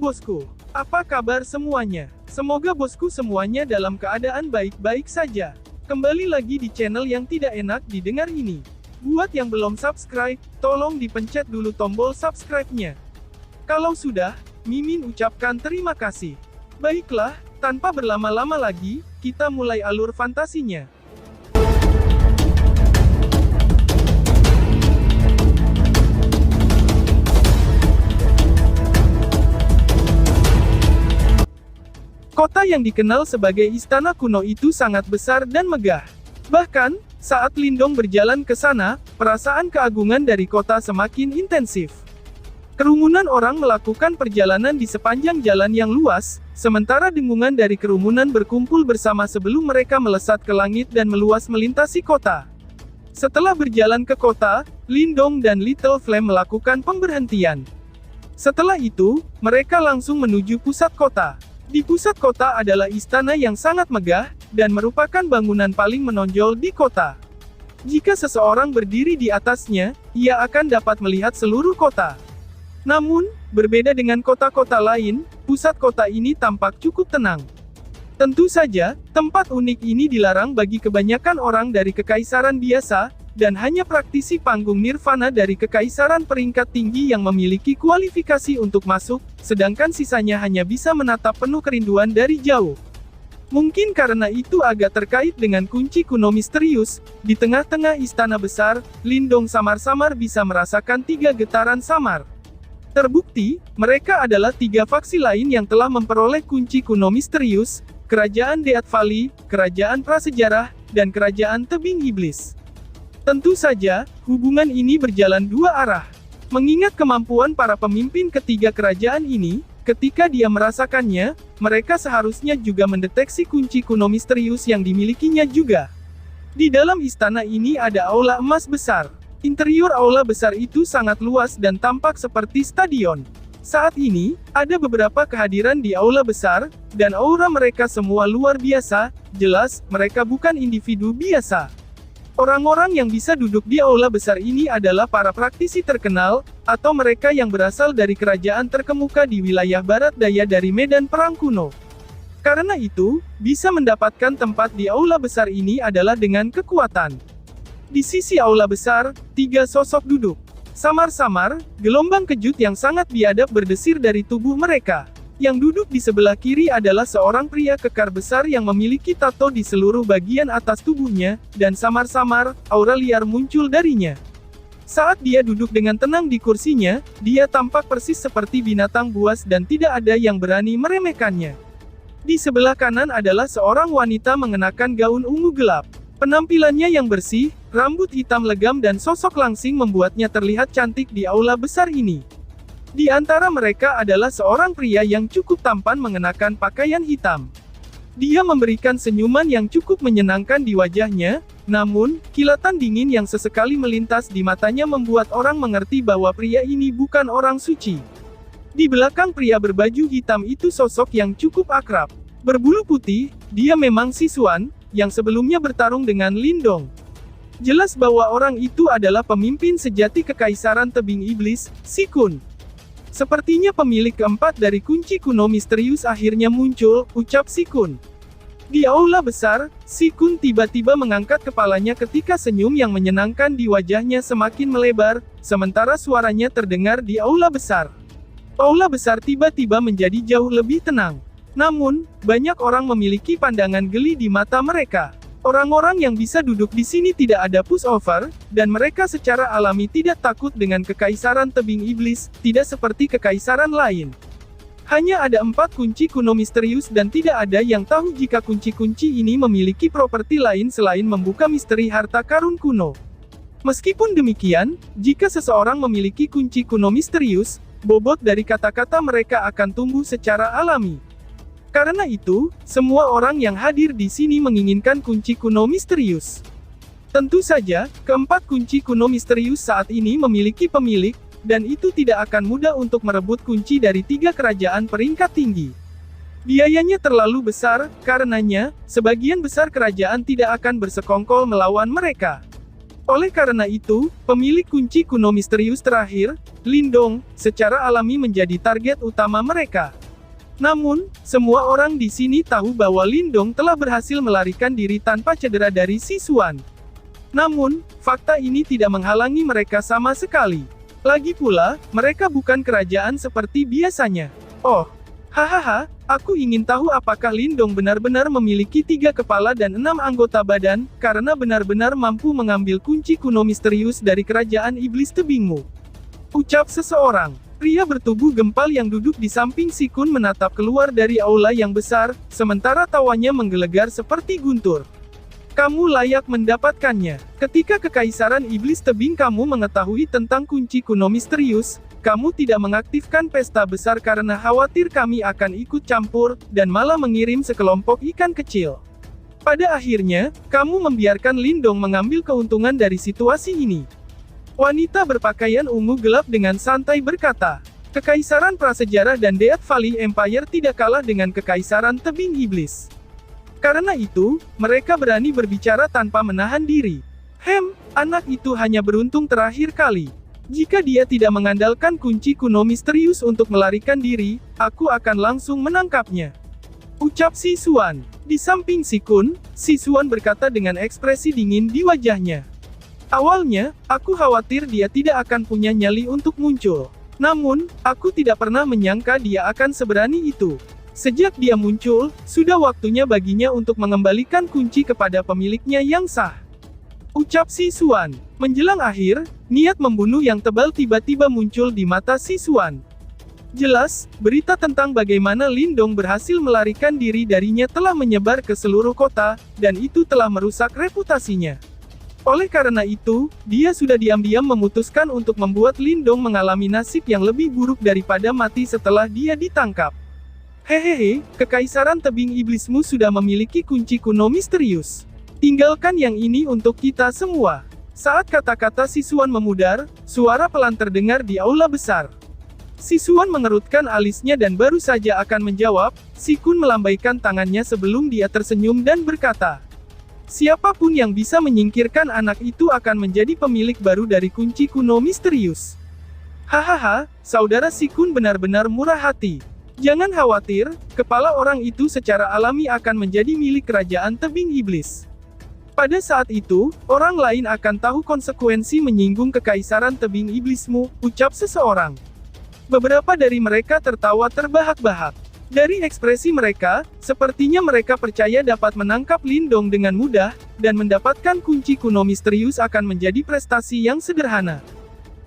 bosku. Apa kabar semuanya? Semoga bosku semuanya dalam keadaan baik-baik saja. Kembali lagi di channel yang tidak enak didengar ini. Buat yang belum subscribe, tolong dipencet dulu tombol subscribe-nya. Kalau sudah, Mimin ucapkan terima kasih. Baiklah, tanpa berlama-lama lagi, kita mulai alur fantasinya. Kota yang dikenal sebagai istana kuno itu sangat besar dan megah. Bahkan, saat Lindong berjalan ke sana, perasaan keagungan dari kota semakin intensif. Kerumunan orang melakukan perjalanan di sepanjang jalan yang luas, sementara dengungan dari kerumunan berkumpul bersama sebelum mereka melesat ke langit dan meluas melintasi kota. Setelah berjalan ke kota, Lindong dan Little Flame melakukan pemberhentian. Setelah itu, mereka langsung menuju pusat kota. Di pusat kota adalah istana yang sangat megah, dan merupakan bangunan paling menonjol di kota. Jika seseorang berdiri di atasnya, ia akan dapat melihat seluruh kota. Namun, berbeda dengan kota-kota lain, pusat kota ini tampak cukup tenang. Tentu saja, tempat unik ini dilarang bagi kebanyakan orang dari kekaisaran biasa, dan hanya praktisi panggung nirvana dari kekaisaran peringkat tinggi yang memiliki kualifikasi untuk masuk, sedangkan sisanya hanya bisa menatap penuh kerinduan dari jauh. Mungkin karena itu agak terkait dengan kunci kuno misterius, di tengah-tengah istana besar, Lindong samar-samar bisa merasakan 3 getaran samar. Terbukti, mereka adalah 3 faksi lain yang telah memperoleh kunci kuno misterius, Kerajaan Death Valley, Kerajaan Prasejarah, dan Kerajaan Tebing Iblis. Tentu saja, hubungan ini berjalan 2 arah. Mengingat kemampuan para pemimpin ketiga kerajaan ini, ketika dia merasakannya, mereka seharusnya juga mendeteksi kunci kuno misterius yang dimilikinya juga. Di dalam istana ini ada aula emas besar. Interior aula besar itu sangat luas dan tampak seperti stadion. Saat ini, ada beberapa kehadiran di aula besar, dan aura mereka semua luar biasa, jelas, mereka bukan individu biasa. Orang-orang yang bisa duduk di aula besar ini adalah para praktisi terkenal, atau mereka yang berasal dari kerajaan terkemuka di wilayah barat daya dari medan perang kuno. Karena itu, bisa mendapatkan tempat di aula besar ini adalah dengan kekuatan. Di sisi aula besar, 3 sosok duduk. Samar-samar, gelombang kejut yang sangat biadab berdesir dari tubuh mereka. Yang duduk di sebelah kiri adalah seorang pria kekar besar yang memiliki tato di seluruh bagian atas tubuhnya, dan samar-samar, aura liar muncul darinya. Saat dia duduk dengan tenang di kursinya, dia tampak persis seperti binatang buas dan tidak ada yang berani meremehkannya. Di sebelah kanan adalah seorang wanita mengenakan gaun ungu gelap. Penampilannya yang bersih, rambut hitam legam dan sosok langsing membuatnya terlihat cantik di aula besar ini. Di antara mereka adalah seorang pria yang cukup tampan mengenakan pakaian hitam. Dia memberikan senyuman yang cukup menyenangkan di wajahnya, namun, kilatan dingin yang sesekali melintas di matanya membuat orang mengerti bahwa pria ini bukan orang suci. Di belakang pria berbaju hitam itu sosok yang cukup akrab. Berbulu putih, dia memang Sisuan, yang sebelumnya bertarung dengan Lindong. Jelas bahwa orang itu adalah pemimpin sejati Kekaisaran Tebing Iblis, Sikun. Sepertinya pemilik keempat dari kunci kuno misterius akhirnya muncul, ucap Sikun. Di aula besar, Sikun tiba-tiba mengangkat kepalanya ketika senyum yang menyenangkan di wajahnya semakin melebar, sementara suaranya terdengar di aula besar. Aula besar tiba-tiba menjadi jauh lebih tenang. Namun, banyak orang memiliki pandangan geli di mata mereka. Orang-orang yang bisa duduk di sini tidak ada pushover, dan mereka secara alami tidak takut dengan Kekaisaran Tebing Iblis, tidak seperti kekaisaran lain. Hanya ada 4 kunci kuno misterius dan tidak ada yang tahu jika kunci-kunci ini memiliki properti lain selain membuka misteri harta karun kuno. Meskipun demikian, jika seseorang memiliki kunci kuno misterius, bobot dari kata-kata mereka akan tumbuh secara alami. Karena itu, semua orang yang hadir di sini menginginkan kunci kuno misterius. Tentu saja, keempat kunci kuno misterius saat ini memiliki pemilik, dan itu tidak akan mudah untuk merebut kunci dari 3 kerajaan peringkat tinggi. Biayanya terlalu besar, karenanya, sebagian besar kerajaan tidak akan bersekongkol melawan mereka. Oleh karena itu, pemilik kunci kuno misterius terakhir, Lindong, secara alami menjadi target utama mereka. Namun, semua orang di sini tahu bahwa Lindong telah berhasil melarikan diri tanpa cedera dari Si Xuan. Namun, fakta ini tidak menghalangi mereka sama sekali. Lagi pula, mereka bukan kerajaan seperti biasanya. Oh, hahaha, aku ingin tahu apakah Lindong benar-benar memiliki 3 kepala dan 6 anggota badan, karena benar-benar mampu mengambil kunci kuno misterius dari kerajaan iblis tebingmu. Ucap seseorang. Pria bertubuh gempal yang duduk di samping Si Kun menatap keluar dari aula yang besar, sementara tawanya menggelegar seperti guntur. Kamu layak mendapatkannya. Ketika Kekaisaran Iblis Tebing kamu mengetahui tentang kunci kuno misterius, kamu tidak mengaktifkan pesta besar karena khawatir kami akan ikut campur, dan malah mengirim sekelompok ikan kecil. Pada akhirnya, kamu membiarkan Lindong mengambil keuntungan dari situasi ini. Wanita berpakaian ungu gelap dengan santai berkata, Kekaisaran Prasejarah dan Death Valley Empire tidak kalah dengan Kekaisaran Tebing Iblis. Karena itu, mereka berani berbicara tanpa menahan diri. Anak itu hanya beruntung terakhir kali. Jika dia tidak mengandalkan kunci kuno misterius untuk melarikan diri, aku akan langsung menangkapnya. Ucap Si Xuan. Di samping Si Kun, Si Xuan berkata dengan ekspresi dingin di wajahnya. Awalnya, aku khawatir dia tidak akan punya nyali untuk muncul. Namun, aku tidak pernah menyangka dia akan seberani itu. Sejak dia muncul, sudah waktunya baginya untuk mengembalikan kunci kepada pemiliknya yang sah. Ucap Si Xuan. Menjelang akhir, niat membunuh yang tebal tiba-tiba muncul di mata Si Xuan. Jelas, berita tentang bagaimana Lindong berhasil melarikan diri darinya telah menyebar ke seluruh kota, dan itu telah merusak reputasinya. Oleh karena itu, dia sudah diam-diam memutuskan untuk membuat Lindong mengalami nasib yang lebih buruk daripada mati setelah dia ditangkap. Hehehe, Kekaisaran Tebing Iblismu sudah memiliki kunci kuno misterius. Tinggalkan yang ini untuk kita semua. Saat kata-kata Si Xuan memudar, suara pelan terdengar di aula besar. Si Xuan mengerutkan alisnya dan baru saja akan menjawab, Si Kun melambaikan tangannya sebelum dia tersenyum dan berkata, siapapun yang bisa menyingkirkan anak itu akan menjadi pemilik baru dari kunci kuno misterius. Hahaha, saudara Si Kun benar-benar murah hati. Jangan khawatir, kepala orang itu secara alami akan menjadi milik kerajaan Tebing Iblis. Pada saat itu, orang lain akan tahu konsekuensi menyinggung Kekaisaran Tebing Iblismu, ucap seseorang. Beberapa dari mereka tertawa terbahak-bahak. Dari ekspresi mereka, sepertinya mereka percaya dapat menangkap Lindong dengan mudah, dan mendapatkan kunci kuno misterius akan menjadi prestasi yang sederhana.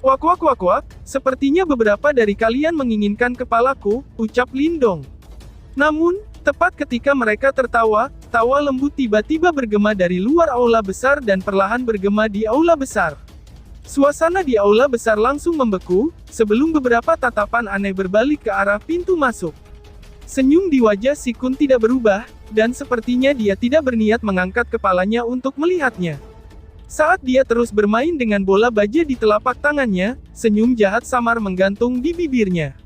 Wak, sepertinya beberapa dari kalian menginginkan kepalaku, ucap Lindong. Namun, tepat ketika mereka tertawa, tawa lembut tiba-tiba bergema dari luar aula besar dan perlahan bergema di aula besar. Suasana di aula besar langsung membeku, sebelum beberapa tatapan aneh berbalik ke arah pintu masuk. Senyum di wajah Si Kun tidak berubah, dan sepertinya dia tidak berniat mengangkat kepalanya untuk melihatnya. Saat dia terus bermain dengan bola baja di telapak tangannya, senyum jahat samar menggantung di bibirnya.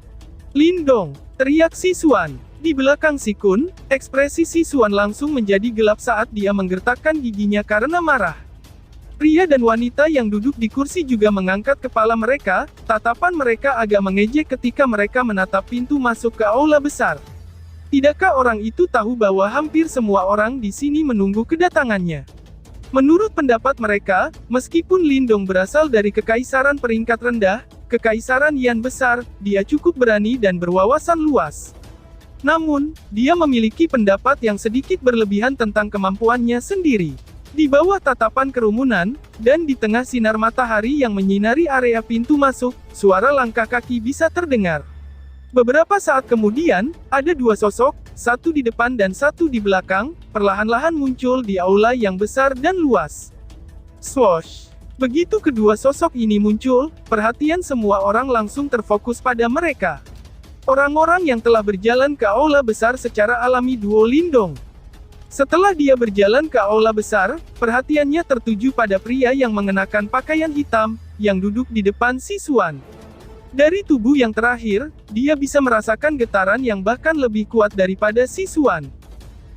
Lindong, teriak Si Xuan. Di belakang Si Kun, ekspresi Si Xuan langsung menjadi gelap saat dia menggertakkan giginya karena marah. Pria dan wanita yang duduk di kursi juga mengangkat kepala mereka, tatapan mereka agak mengejek ketika mereka menatap pintu masuk ke aula besar. Tidakkah orang itu tahu bahwa hampir semua orang di sini menunggu kedatangannya? Menurut pendapat mereka, meskipun Lindong berasal dari kekaisaran peringkat rendah, kekaisaran Yan besar, dia cukup berani dan berwawasan luas. Namun, dia memiliki pendapat yang sedikit berlebihan tentang kemampuannya sendiri. Di bawah tatapan kerumunan, dan di tengah sinar matahari yang menyinari area pintu masuk, suara langkah kaki bisa terdengar. Beberapa saat kemudian, ada dua sosok, satu di depan dan satu di belakang, perlahan-lahan muncul di aula yang besar dan luas. Swoosh! Begitu kedua sosok ini muncul, perhatian semua orang langsung terfokus pada mereka. Orang-orang yang telah berjalan ke aula besar secara alami duo Lindong. Setelah dia berjalan ke aula besar, perhatiannya tertuju pada pria yang mengenakan pakaian hitam, yang duduk di depan Si Xuan. Dari tubuh yang terakhir, dia bisa merasakan getaran yang bahkan lebih kuat daripada Si Xuan.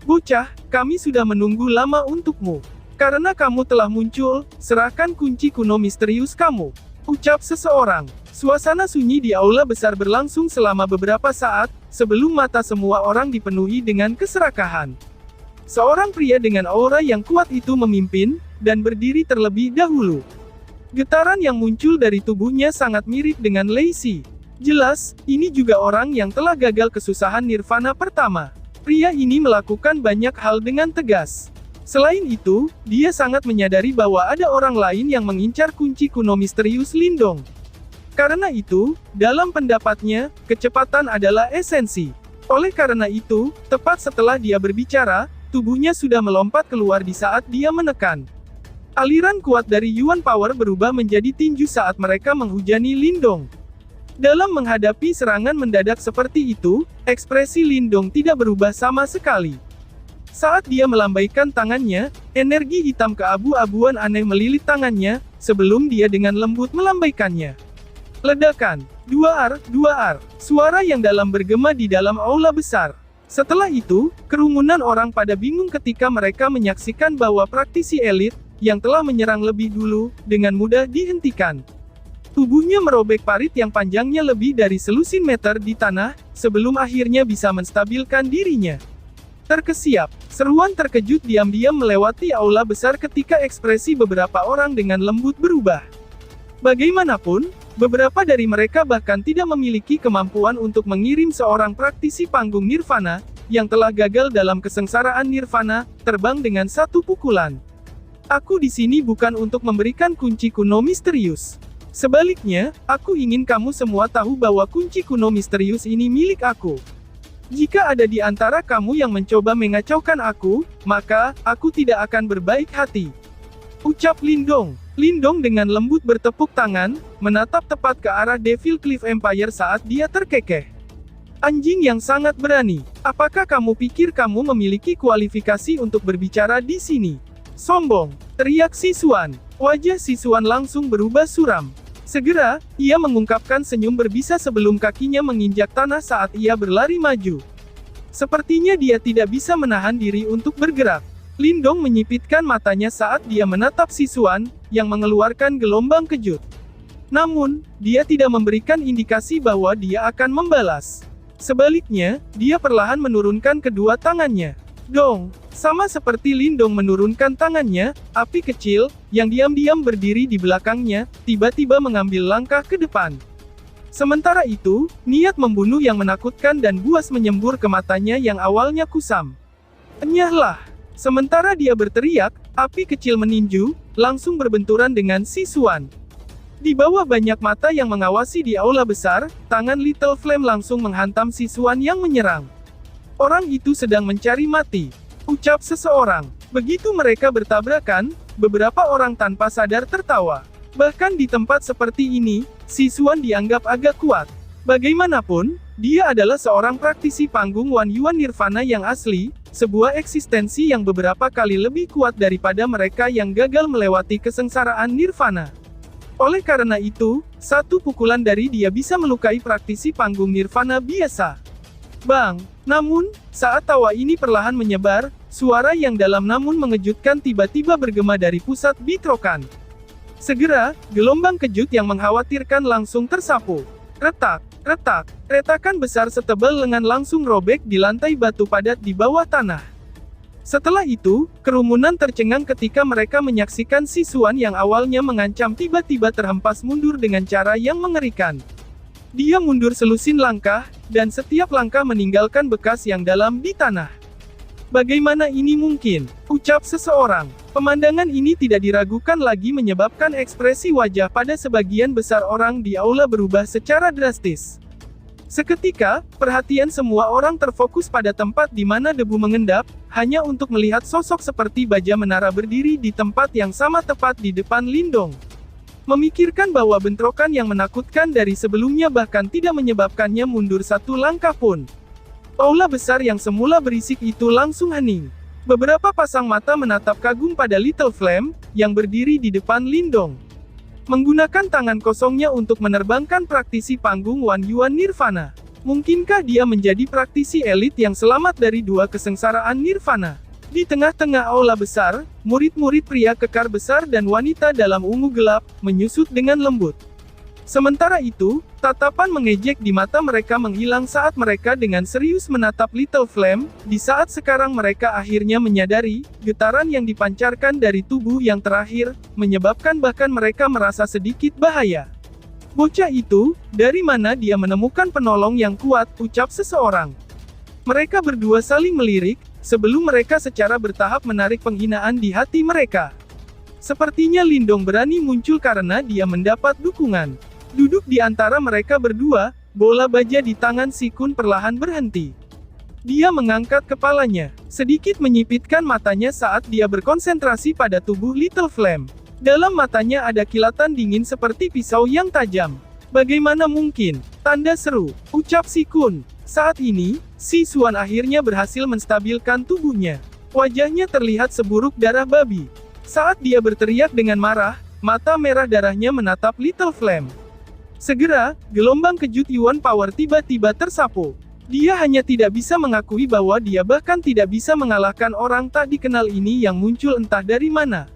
Bocah, kami sudah menunggu lama untukmu. Karena kamu telah muncul, serahkan kunci kuno misterius kamu. Ucap seseorang. Suasana sunyi di aula besar berlangsung selama beberapa saat, sebelum mata semua orang dipenuhi dengan keserakahan. Seorang pria dengan aura yang kuat itu memimpin, dan berdiri terlebih dahulu. Getaran yang muncul dari tubuhnya sangat mirip dengan Lei Si. Jelas, ini juga orang yang telah gagal kesusahan nirvana pertama. Pria ini melakukan banyak hal dengan tegas. Selain itu, dia sangat menyadari bahwa ada orang lain yang mengincar kunci kuno misterius Lindong. Karena itu, dalam pendapatnya, kecepatan adalah esensi. Oleh karena itu, tepat setelah dia berbicara, tubuhnya sudah melompat keluar di saat dia menekan. Aliran kuat dari Yuan Power berubah menjadi tinju saat mereka menghujani Lindong. Dalam menghadapi serangan mendadak seperti itu, ekspresi Lindong tidak berubah sama sekali. Saat dia melambaikan tangannya, energi hitam keabu-abuan aneh melilit tangannya, sebelum dia dengan lembut melambaikannya. Ledakan. 2R. Suara yang dalam bergema di dalam aula besar. Setelah itu, kerumunan orang pada bingung ketika mereka menyaksikan bahwa praktisi elit, yang telah menyerang lebih dulu, dengan mudah dihentikan. Tubuhnya merobek parit yang panjangnya lebih dari selusin meter di tanah, sebelum akhirnya bisa menstabilkan dirinya. Terkesiap, seruan terkejut diam-diam melewati aula besar ketika ekspresi beberapa orang dengan lembut berubah. Bagaimanapun, beberapa dari mereka bahkan tidak memiliki kemampuan untuk mengirim seorang praktisi panggung nirvana, yang telah gagal dalam kesengsaraan nirvana, terbang dengan satu pukulan. Aku di sini bukan untuk memberikan kunci kuno misterius. Sebaliknya, aku ingin kamu semua tahu bahwa kunci kuno misterius ini milik aku. Jika ada di antara kamu yang mencoba mengacaukan aku, maka, aku tidak akan berbaik hati. Ucap Lindong. Lindong dengan lembut bertepuk tangan, menatap tepat ke arah Devil Cliff Empire saat dia terkekeh. Anjing yang sangat berani. Apakah kamu pikir kamu memiliki kualifikasi untuk berbicara di sini? Sombong, teriak Sisuan. Wajah Sisuan langsung berubah suram. Segera, ia mengungkapkan senyum berbisa sebelum kakinya menginjak tanah saat ia berlari maju. Sepertinya dia tidak bisa menahan diri untuk bergerak. Lindong menyipitkan matanya saat dia menatap Sisuan, yang mengeluarkan gelombang kejut. Namun, dia tidak memberikan indikasi bahwa dia akan membalas. Sebaliknya, dia perlahan menurunkan kedua tangannya. Dong, sama seperti Lindong menurunkan tangannya, api kecil, yang diam-diam berdiri di belakangnya, tiba-tiba mengambil langkah ke depan. Sementara itu, niat membunuh yang menakutkan dan buas menyembur ke matanya yang awalnya kusam. Enyahlah! Sementara dia berteriak, api kecil meninju, langsung berbenturan dengan Sisuan. Di bawah banyak mata yang mengawasi di aula besar, tangan Little Flame langsung menghantam Sisuan yang menyerang. Orang itu sedang mencari mati. Ucap seseorang. Begitu mereka bertabrakan, beberapa orang tanpa sadar tertawa. Bahkan di tempat seperti ini, Sisuan dianggap agak kuat. Bagaimanapun, dia adalah seorang praktisi panggung Wan Yuan Nirvana yang asli, sebuah eksistensi yang beberapa kali lebih kuat daripada mereka yang gagal melewati kesengsaraan Nirvana. Oleh karena itu, satu pukulan dari dia bisa melukai praktisi panggung Nirvana biasa. Bang! Namun, saat tawa ini perlahan menyebar, suara yang dalam namun mengejutkan tiba-tiba bergema dari pusat bitrokan. Segera, gelombang kejut yang mengkhawatirkan langsung tersapu. Retak, retak, retakan besar setebal lengan langsung robek di lantai batu padat di bawah tanah. Setelah itu, kerumunan tercengang ketika mereka menyaksikan Sisuan yang awalnya mengancam tiba-tiba terhempas mundur dengan cara yang mengerikan. Dia mundur selusin langkah, dan setiap langkah meninggalkan bekas yang dalam di tanah. Bagaimana ini mungkin? Ucap seseorang. Pemandangan ini tidak diragukan lagi menyebabkan ekspresi wajah pada sebagian besar orang di aula berubah secara drastis. Seketika, perhatian semua orang terfokus pada tempat di mana debu mengendap, hanya untuk melihat sosok seperti baja menara berdiri di tempat yang sama tepat di depan Lindong. Memikirkan bahwa bentrokan yang menakutkan dari sebelumnya bahkan tidak menyebabkannya mundur satu langkah pun. Aula besar yang semula berisik itu langsung hening. Beberapa pasang mata menatap kagum pada Little Flame, yang berdiri di depan Lindong. Menggunakan tangan kosongnya untuk menerbangkan praktisi panggung Wan Yuan Nirvana. Mungkinkah dia menjadi praktisi elit yang selamat dari dua kesengsaraan Nirvana? Di tengah-tengah aula besar, murid-murid pria kekar besar dan wanita dalam ungu gelap, menyusut dengan lembut. Sementara itu, tatapan mengejek di mata mereka menghilang saat mereka dengan serius menatap Little Flame, di saat sekarang mereka akhirnya menyadari, getaran yang dipancarkan dari tubuh yang terakhir, menyebabkan bahkan mereka merasa sedikit bahaya. Bocah itu, dari mana dia menemukan penolong yang kuat, ucap seseorang. Mereka berdua saling melirik, sebelum mereka secara bertahap menarik penghinaan di hati mereka. Sepertinya Lindong berani muncul karena dia mendapat dukungan. Duduk di antara mereka berdua, bola baja di tangan Si Kun perlahan berhenti. Dia mengangkat kepalanya, sedikit menyipitkan matanya saat dia berkonsentrasi pada tubuh Little Flame. Dalam matanya ada kilatan dingin seperti pisau yang tajam. Bagaimana mungkin? Tanda seru, ucap Si Kun. Saat ini, Si Xuan akhirnya berhasil menstabilkan tubuhnya. Wajahnya terlihat seburuk darah babi. Saat dia berteriak dengan marah, mata merah darahnya menatap Little Flame. Segera, gelombang kejut Yuan Power tiba-tiba tersapu. Dia hanya tidak bisa mengakui bahwa dia bahkan tidak bisa mengalahkan orang tak dikenal ini yang muncul entah dari mana.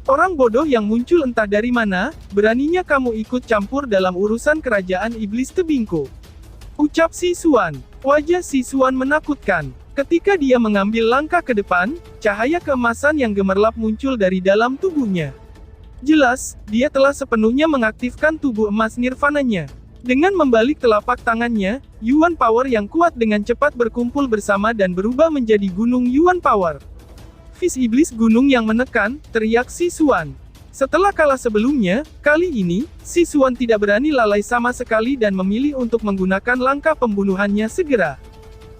Orang bodoh yang muncul entah dari mana, beraninya kamu ikut campur dalam urusan kerajaan iblis tebingku. Ucap Si Xuan. Wajah Si Xuan menakutkan. Ketika dia mengambil langkah ke depan, cahaya keemasan yang gemerlap muncul dari dalam tubuhnya. Jelas, dia telah sepenuhnya mengaktifkan tubuh emas nirvananya. Dengan membalik telapak tangannya, Yuan Power yang kuat dengan cepat berkumpul bersama dan berubah menjadi gunung Yuan Power. Fist iblis gunung yang menekan, teriak Si Xuan. Setelah kalah sebelumnya, kali ini, Si Xuan tidak berani lalai sama sekali dan memilih untuk menggunakan langkah pembunuhannya segera.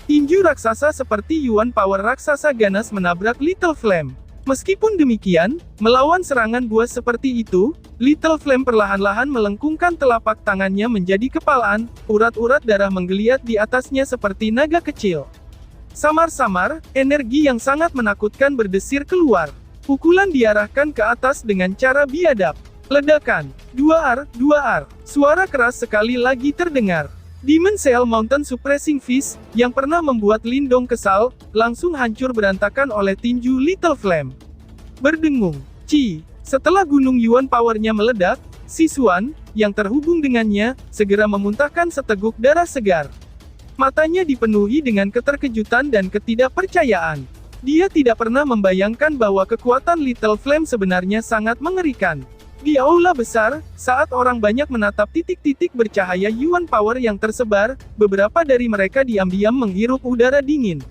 Tinju raksasa seperti Yuan Power raksasa ganas menabrak Little Flame. Meskipun demikian, melawan serangan buas seperti itu, Little Flame perlahan-lahan melengkungkan telapak tangannya menjadi kepalaan, urat-urat darah menggeliat di atasnya seperti naga kecil. Samar-samar, energi yang sangat menakutkan berdesir keluar. Pukulan diarahkan ke atas dengan cara biadab. Ledakan. 2R. Suara keras sekali lagi terdengar. Demon Cell Mountain Suppressing Fist, yang pernah membuat Lindong kesal, langsung hancur berantakan oleh tinju Little Flame. Berdengung. Setelah gunung Yuan Power-nya meledak, Si Xuan, yang terhubung dengannya, segera memuntahkan seteguk darah segar. Matanya dipenuhi dengan keterkejutan dan ketidakpercayaan. Dia tidak pernah membayangkan bahwa kekuatan Little Flame sebenarnya sangat mengerikan. Di aula besar, saat orang banyak menatap titik-titik bercahaya Yuan Power yang tersebar, beberapa dari mereka diam-diam menghirup udara dingin.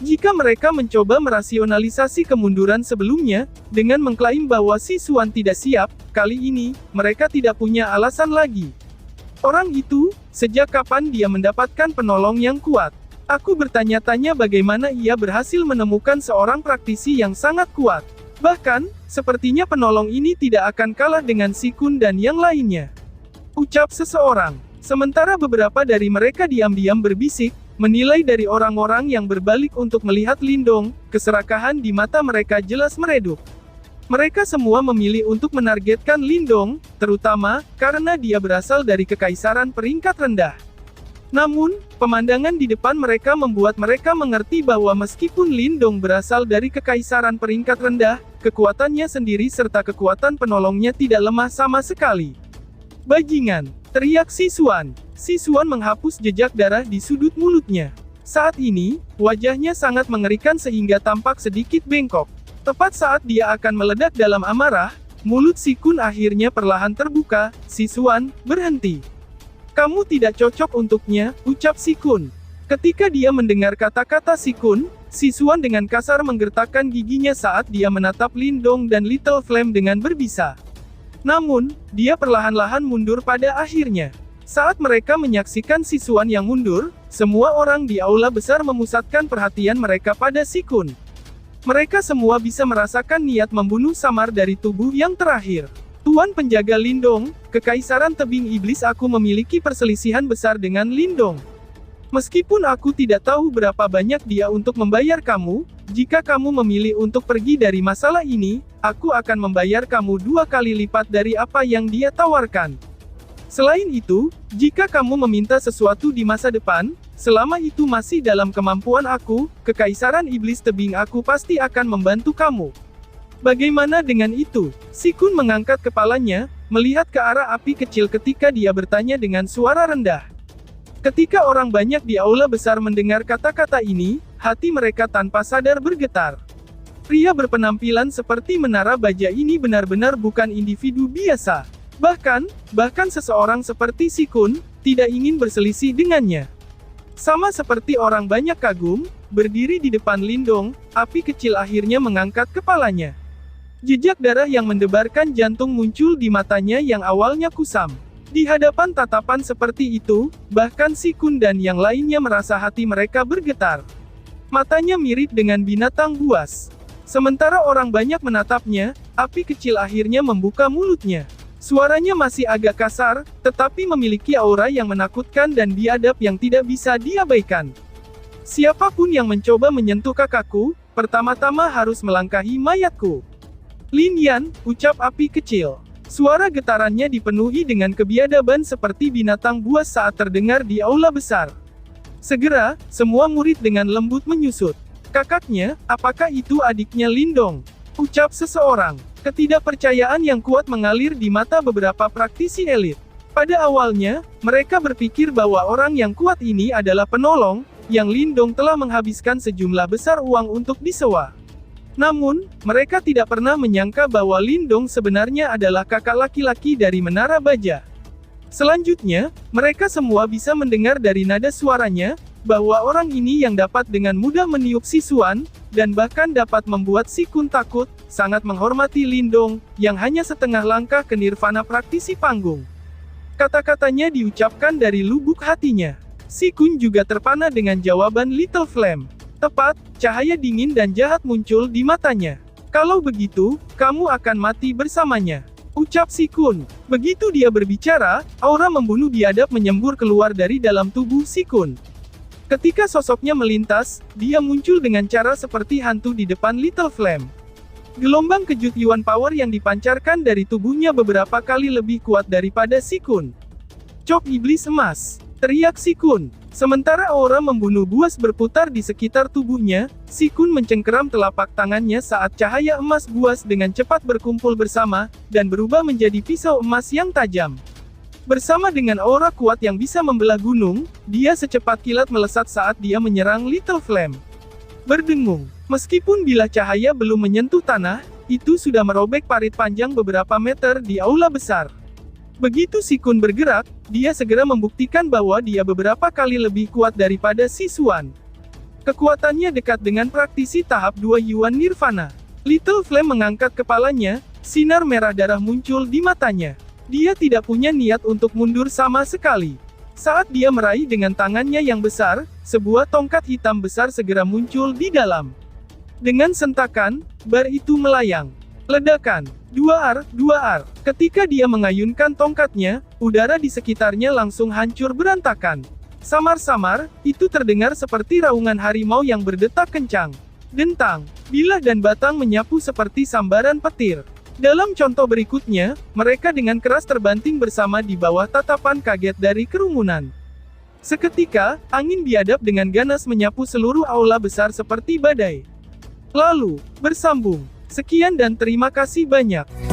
Jika mereka mencoba merasionalisasi kemunduran sebelumnya, dengan mengklaim bahwa Si Xuan tidak siap, kali ini, mereka tidak punya alasan lagi. Orang itu, sejak kapan dia mendapatkan penolong yang kuat? Aku bertanya-tanya bagaimana ia berhasil menemukan seorang praktisi yang sangat kuat. Bahkan, sepertinya penolong ini tidak akan kalah dengan Si Kun dan yang lainnya. Ucap seseorang. Sementara beberapa dari mereka diam-diam berbisik, menilai dari orang-orang yang berbalik untuk melihat Lindong, keserakahan di mata mereka jelas meredup. Mereka semua memilih untuk menargetkan Lindong, terutama, karena dia berasal dari kekaisaran peringkat rendah. Namun, pemandangan di depan mereka membuat mereka mengerti bahwa meskipun Lindong berasal dari kekaisaran peringkat rendah, kekuatannya sendiri serta kekuatan penolongnya tidak lemah sama sekali. Bajingan! Teriak Si Xuan. Si Xuan menghapus jejak darah di sudut mulutnya. Saat ini, wajahnya sangat mengerikan sehingga tampak sedikit bengkok. Tepat saat dia akan meledak dalam amarah, mulut Si Kun akhirnya perlahan terbuka. Si Xuan, berhenti. Kamu tidak cocok untuknya, ucap Si Kun. Ketika dia mendengar kata-kata Si Kun, Si Xuan dengan kasar menggertakkan giginya saat dia menatap Lindong dan Little Flame dengan berbisa. Namun, dia perlahan-lahan mundur pada akhirnya. Saat mereka menyaksikan Si Xuan yang mundur, semua orang di aula besar memusatkan perhatian mereka pada Si Kun. Mereka semua bisa merasakan niat membunuh samar dari tubuh yang terakhir. Tuan penjaga Lindong, Kekaisaran Tebing Iblis, aku memiliki perselisihan besar dengan Lindong. Meskipun aku tidak tahu berapa banyak dia untuk membayar kamu, jika kamu memilih untuk pergi dari masalah ini, aku akan membayar kamu 2 kali lipat dari apa yang dia tawarkan. Selain itu, jika kamu meminta sesuatu di masa depan, selama itu masih dalam kemampuan aku, Kekaisaran Iblis Tebing aku pasti akan membantu kamu. Bagaimana dengan itu? Si Kun mengangkat kepalanya, melihat ke arah api kecil ketika dia bertanya dengan suara rendah. Ketika orang banyak di aula besar mendengar kata-kata ini, hati mereka tanpa sadar bergetar. Pria berpenampilan seperti menara baja ini benar-benar bukan individu biasa. Bahkan seseorang seperti Si Kun, tidak ingin berselisih dengannya. Sama seperti orang banyak kagum, berdiri di depan Lindong, api kecil akhirnya mengangkat kepalanya. Jejak darah yang mendebarkan jantung muncul di matanya yang awalnya kusam. Di hadapan tatapan seperti itu, bahkan Si Kun dan yang lainnya merasa hati mereka bergetar. Matanya mirip dengan binatang buas. Sementara orang banyak menatapnya, api kecil akhirnya membuka mulutnya. Suaranya masih agak kasar, tetapi memiliki aura yang menakutkan dan biadab yang tidak bisa diabaikan. Siapapun yang mencoba menyentuh kakakku, pertama-tama harus melangkahi mayatku. Lin Yan, ucap api kecil. Suara getarannya dipenuhi dengan kebiadaban seperti binatang buas saat terdengar di aula besar. Segera, semua murid dengan lembut menyusut. Kakaknya, apakah itu adiknya Lindong? Ucap seseorang. Ketidakpercayaan yang kuat mengalir di mata beberapa praktisi elit. Pada awalnya, mereka berpikir bahwa orang yang kuat ini adalah penolong, yang Lindong telah menghabiskan sejumlah besar uang untuk disewa. Namun, mereka tidak pernah menyangka bahwa Lindong sebenarnya adalah kakak laki-laki dari Menara Baja. Selanjutnya, mereka semua bisa mendengar dari nada suaranya, bahwa orang ini yang dapat dengan mudah meniup siswan, dan bahkan dapat membuat Si Kun takut, sangat menghormati Lindong, yang hanya setengah langkah ke nirvana praktisi panggung. Kata-katanya diucapkan dari lubuk hatinya. Si Kun juga terpana dengan jawaban Little Flame. Tepat, cahaya dingin dan jahat muncul di matanya. Kalau begitu, kamu akan mati bersamanya. Ucap Si Kun. Begitu dia berbicara, aura membunuh biadab menyembur keluar dari dalam tubuh Si Kun. Ketika sosoknya melintas, dia muncul dengan cara seperti hantu di depan Little Flame. Gelombang kejut Yuan Power yang dipancarkan dari tubuhnya beberapa kali lebih kuat daripada Si Kun. Cop iblis emas, teriak Si Kun. Sementara aura membunuh buas berputar di sekitar tubuhnya, Si Kun mencengkeram telapak tangannya saat cahaya emas buas dengan cepat berkumpul bersama, dan berubah menjadi pisau emas yang tajam. Bersama dengan aura kuat yang bisa membelah gunung, dia secepat kilat melesat saat dia menyerang Little Flame. Berdengung, meskipun bilah cahaya belum menyentuh tanah, itu sudah merobek parit panjang beberapa meter di aula besar. Begitu Si Kun bergerak, dia segera membuktikan bahwa dia beberapa kali lebih kuat daripada siswan. Kekuatannya dekat dengan praktisi tahap 2 Yuan Nirvana. Little Flame mengangkat kepalanya, sinar merah darah muncul di matanya. Dia tidak punya niat untuk mundur sama sekali. Saat dia meraih dengan tangannya yang besar, sebuah tongkat hitam besar segera muncul di dalam. Dengan sentakan, bar itu melayang. Ledakan. 2R. Ketika dia mengayunkan tongkatnya, udara di sekitarnya langsung hancur berantakan. Samar-samar, itu terdengar seperti raungan harimau yang berdetak kencang. Dentang, bilah dan batang menyapu seperti sambaran petir. Dalam contoh berikutnya, mereka dengan keras terbanting bersama di bawah tatapan kaget dari kerumunan. Seketika, angin biadab dengan ganas menyapu seluruh aula besar seperti badai. Lalu, bersambung. Sekian dan terima kasih banyak.